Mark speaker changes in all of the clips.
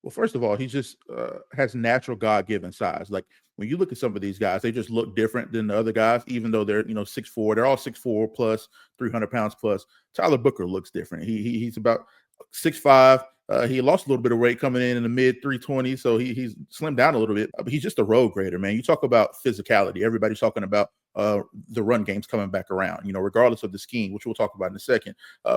Speaker 1: Well, first of all, he just has natural God-given size. Like when you look at some of these guys, they just look different than the other guys, even though they're 6'4". They're all 6'4" plus 300 pounds plus. Tyler Booker looks different. He's about 6'5". He lost a little bit of weight coming in the mid 320s, so he's slimmed down a little bit. But he's just a road grader, man. You talk about physicality. Everybody's talking about the run game's coming back around. Regardless of the scheme, which we'll talk about in a second,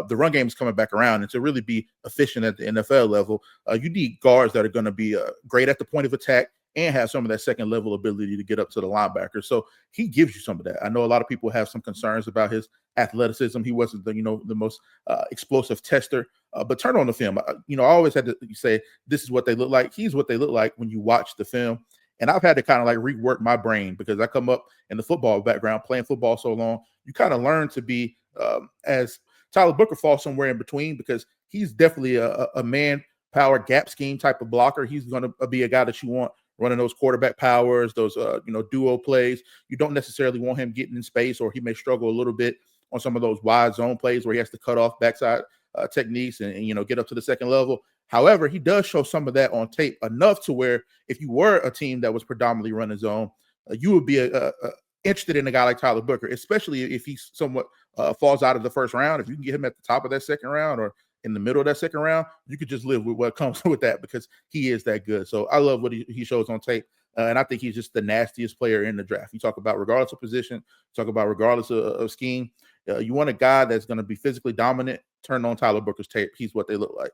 Speaker 1: the run game is coming back around, and to really be efficient at the NFL level, you need guards that are going to be great at the point of attack and have some of that second level ability to get up to the linebacker. So he gives you some of that. I know a lot of people have some concerns about his athleticism. He wasn't the most explosive tester, but turn on the film. I always had to say this is what they look like. He's what they look like when you watch the film. And I've had to kind of like rework my brain because I come up in the football background, playing football so long. You kind of learn to be as Tyler Booker falls somewhere in between because he's definitely a man power gap scheme type of blocker. He's going to be a guy that you want running those quarterback powers, those duo plays. You don't necessarily want him getting in space, or he may struggle a little bit on some of those wide zone plays where he has to cut off backside techniques and get up to the second level. However, he does show some of that on tape enough to where if you were a team that was predominantly running zone, you would be interested in a guy like Tyler Booker, especially if he somewhat falls out of the first round. If you can get him at the top of that second round or in the middle of that second round, you could just live with what comes with that because he is that good. So I love what he shows on tape. And I think he's just the nastiest player in the draft. You talk about regardless of position, talk about regardless of scheme. You want a guy that's going to be physically dominant. Turn on Tyler Booker's tape. He's what they look like.